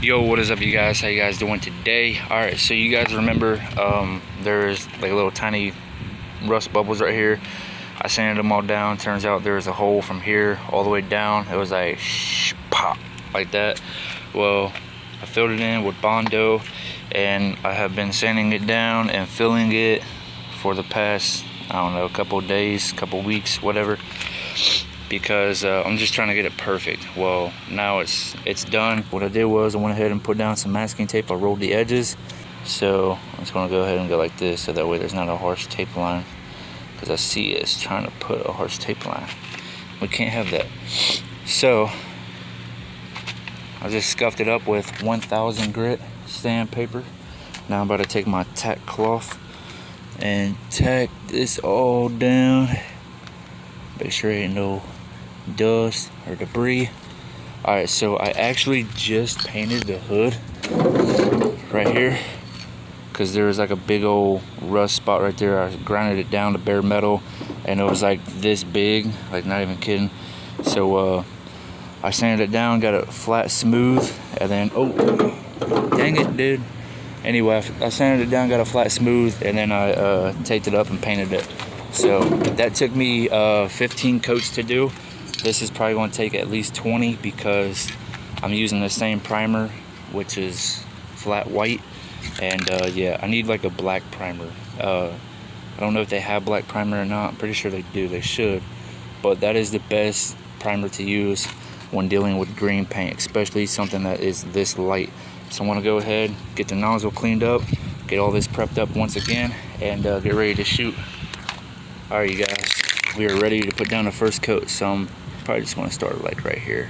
Yo, what is up, you guys? How you guys doing today? Alright, so you guys remember there's like little tiny rust bubbles right here. I sanded them all down. Turns out there was a hole from here all the way down. It was like pop like that. Well, I filled it in with Bondo, and I have been sanding it down and filling it for the past, I don't know, a couple of days, couple weeks, whatever, because I'm just trying to get it perfect. Well, now it's done. What I did was I went ahead and put down some masking tape. I rolled the edges, so I'm just gonna go ahead and go like this, so that way there's not a harsh tape line, because I see it's trying to put a harsh tape line. We can't have that. So I just scuffed it up with 1000 grit sandpaper. Now I'm about to take my tack cloth and tack this all down. Make sure there ain't no dust or debris. Alright, so I actually just painted the hood right here, because there was like a big old rust spot right there. I grinded it down to bare metal, and it was like this big, like not even kidding. So I sanded it down, got it flat smooth, and then, oh dang it, dude. Anyway, I sanded it down, got it flat smooth, and then I taped it up and painted it. So that took me 15 coats to do. This is probably going to take at least 20, because I'm using the same primer, which is flat white. And yeah, I need like a black primer. I don't know if they have black primer or not. I'm pretty sure they do. They should. But that is the best primer to use when dealing with green paint, especially something that is this light. So I want to go ahead, get the nozzle cleaned up, get all this prepped up once again, and get ready to shoot. Alright, you guys, we are ready to put down the first coat. So I'm probably just going to start like right here.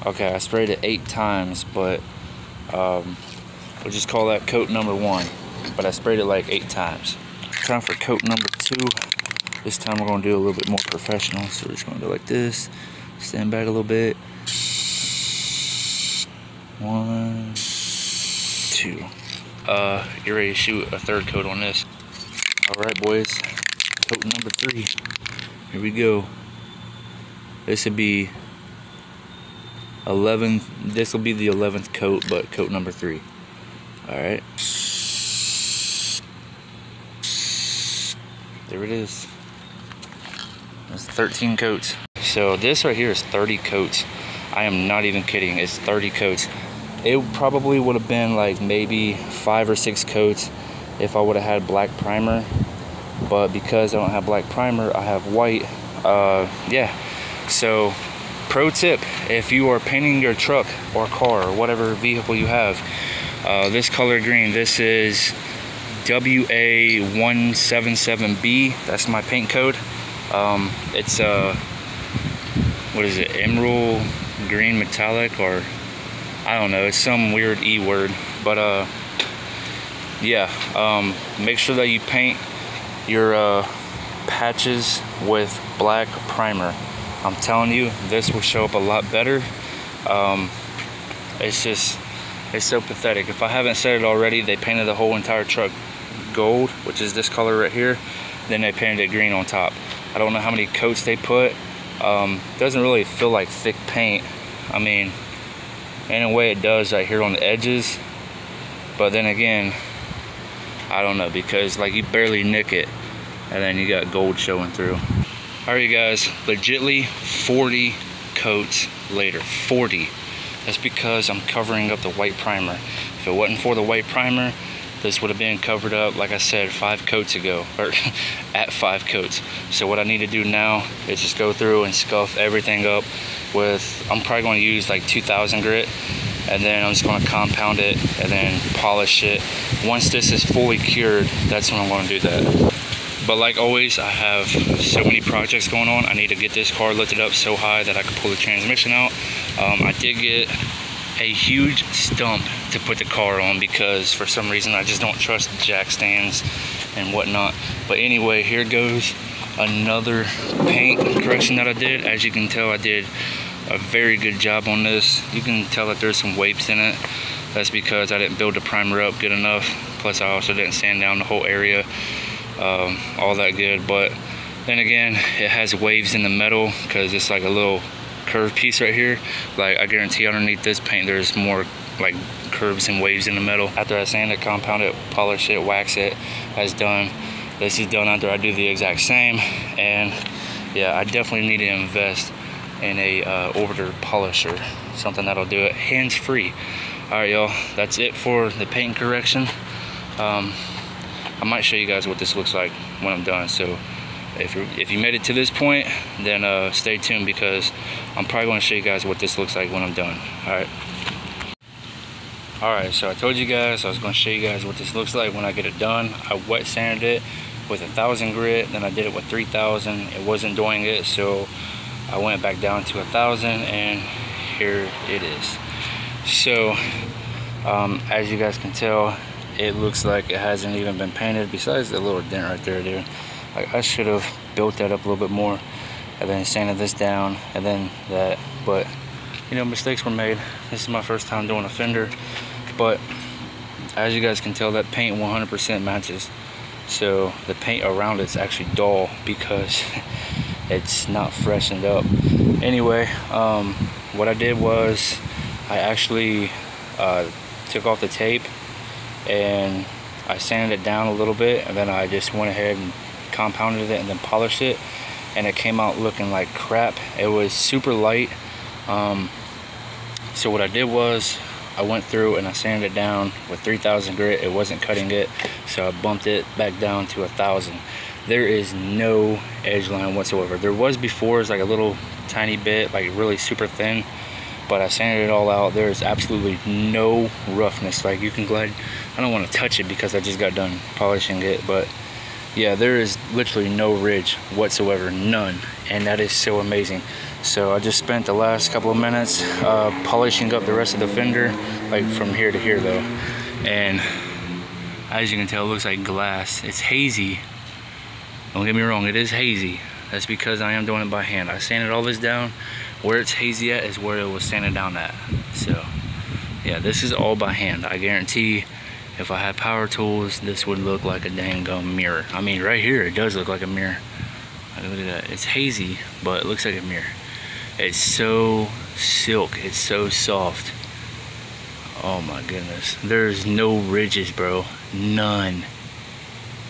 Okay, I sprayed it 8 times, but we'll just call that coat number 1. But I sprayed it like 8 times. Time for coat number 2. This time we're going to do a little bit more professional. So we're just going to go like this. Stand back a little bit. 1, 2. You're ready to shoot a third coat on this. Alright, boys. Coat number 3. Here we go. This would be 11. This will be the 11th coat, but coat number 3. Alright. There it is. That's 13 coats. So this right here is 30 coats. I am not even kidding. It's 30 coats. It probably would have been like maybe 5 or 6 coats if I would have had black primer. But because I don't have black primer, I have white. Yeah. So pro tip, if you are painting your truck or car or whatever vehicle you have, this color green, this is WA177B. That's my paint code. It's what is it, emerald green metallic, or I don't know, it's some weird E word, but yeah, make sure that you paint your patches with black primer. I'm telling you, this will show up a lot better. It's so pathetic. If I haven't said it already, they painted the whole entire truck gold, which is this color right here. Then they painted it green on top. I don't know how many coats they put. Doesn't really feel like thick paint. I mean, in a way it does right here on the edges, but then again, I don't know, because like you barely nick it, and then you got gold showing through. Alright, you guys, legitly 40 coats later. 40. That's because I'm covering up the white primer. If it wasn't for the white primer, this would have been covered up, like I said, 5 coats ago, or at 5 coats. So what I need to do now is just go through and scuff everything up with, I'm probably going to use like 2000 grit, and then I'm just going to compound it and then polish it. Once this is fully cured, that's when I'm going to do that. But like always, I have so many projects going on. I need to get this car lifted up so high that I can pull the transmission out. I did get a huge stump to put the car on, because for some reason I just don't trust jack stands and whatnot. But anyway, here goes another paint correction that I did. As you can tell, I did a very good job on this. You can tell that there's some wapes in it. That's because I didn't build the primer up good enough. Plus I also didn't sand down the whole area all that good. But then again, it has waves in the metal because it's like a little curved piece right here. Like I guarantee underneath this paint there's more like curves and waves in the metal. After I sand it, compound it, polish it, wax it, that's done. This is done after I do the exact same. And yeah, I definitely need to invest in a orbiter polisher, something that'll do it hands free. All right, y'all, that's it for the paint correction. I might show you guys what this looks like when I'm done. So if you made it to this point, then stay tuned, because I'm probably going to show you guys what this looks like when I'm done. All right, so I told you guys I was going to show you guys what this looks like when I get it done. I wet sanded it with 1,000 grit, then I did it with 3,000. It wasn't doing it, so I went back down to 1,000, and here it is. So as you guys can tell, it looks like it hasn't even been painted, besides the little dent right there, dude. Like, I should have built that up a little bit more and then sanded this down and then that, but you know, mistakes were made. This is my first time doing a fender, but as you guys can tell, that paint 100% matches. So the paint around it's actually dull because it's not freshened up. Anyway, what I did was I actually took off the tape and I sanded it down a little bit, and then I just went ahead and compounded it and then polished it, and it came out looking like crap. It was super light. So what I did was I went through and I sanded it down with 3,000 grit. It wasn't cutting it, so I bumped it back down to 1,000. There is no edge line whatsoever. There was before, it's like a little tiny bit, like really super thin, but I sanded it all out. There's absolutely no roughness. Like, you can glide, I don't want to touch it because I just got done polishing it, but yeah, there is literally no ridge whatsoever, none, and that is so amazing. So I just spent the last couple of minutes polishing up the rest of the fender, like from here to here though, and as you can tell, it looks like glass. It's hazy, don't get me wrong, it is hazy. That's because I am doing it by hand. I sanded all this down. Where it's hazy at is where it was sanded down at. So yeah, this is all by hand. I guarantee if I had power tools, this would look like a dang gum mirror. I mean, right here, it does look like a mirror. Look at that. It's hazy, but it looks like a mirror. It's so silk. It's so soft. Oh my goodness. There's no ridges, bro. None.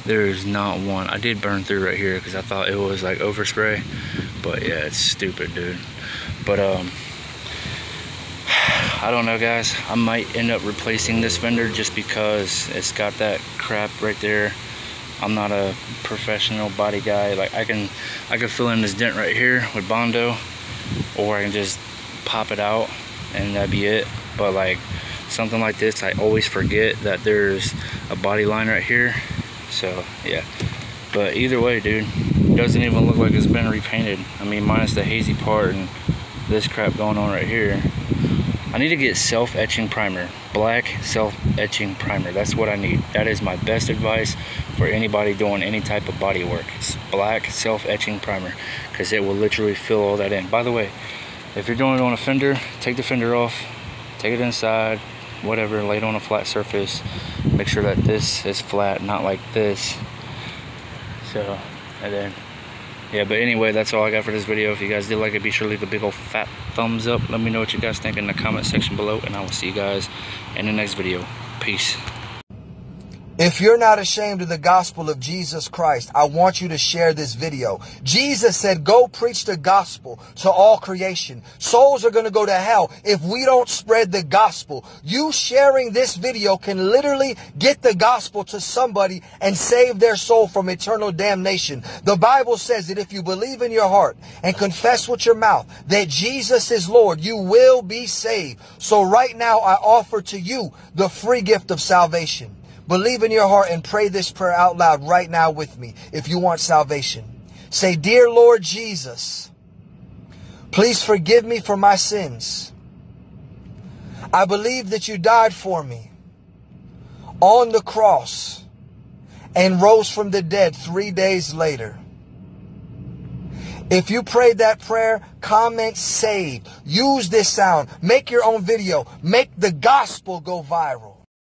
There's not one. I did burn through right here because I thought it was like overspray, but yeah, it's stupid, dude. But I don't know, guys. I might end up replacing this fender just because it's got that crap right there. I'm not a professional body guy. Like, I can fill in this dent right here with Bondo, or I can just pop it out and that'd be it. But like something like this, I always forget that there's a body line right here. So yeah, but either way, dude, it doesn't even look like it's been repainted. I mean, minus the hazy part and this crap going on right here. I need to get self-etching primer, black self-etching primer. That's what I need. That is my best advice for anybody doing any type of body work. It's black self-etching primer, because it will literally fill all that in. By the way, if you're doing it on a fender, take the fender off, take it inside, whatever, lay it on a flat surface. Make sure that this is flat, not like this. So, and then yeah, but anyway, that's all I got for this video. If you guys did like it, be sure to leave a big old fat thumbs up. Let me know what you guys think in the comment section below, and I will see you guys in the next video. Peace. If you're not ashamed of the gospel of Jesus Christ, I want you to share this video. Jesus said, go preach the gospel to all creation. Souls are going to go to hell if we don't spread the gospel. You sharing this video can literally get the gospel to somebody and save their soul from eternal damnation. The Bible says that if you believe in your heart and confess with your mouth that Jesus is Lord, you will be saved. So right now, I offer to you the free gift of salvation. Believe in your heart and pray this prayer out loud right now with me if you want salvation. Say, dear Lord Jesus, please forgive me for my sins. I believe that you died for me on the cross and rose from the dead 3 days later. If you prayed that prayer, comment saved. Use this sound. Make your own video. Make the gospel go viral.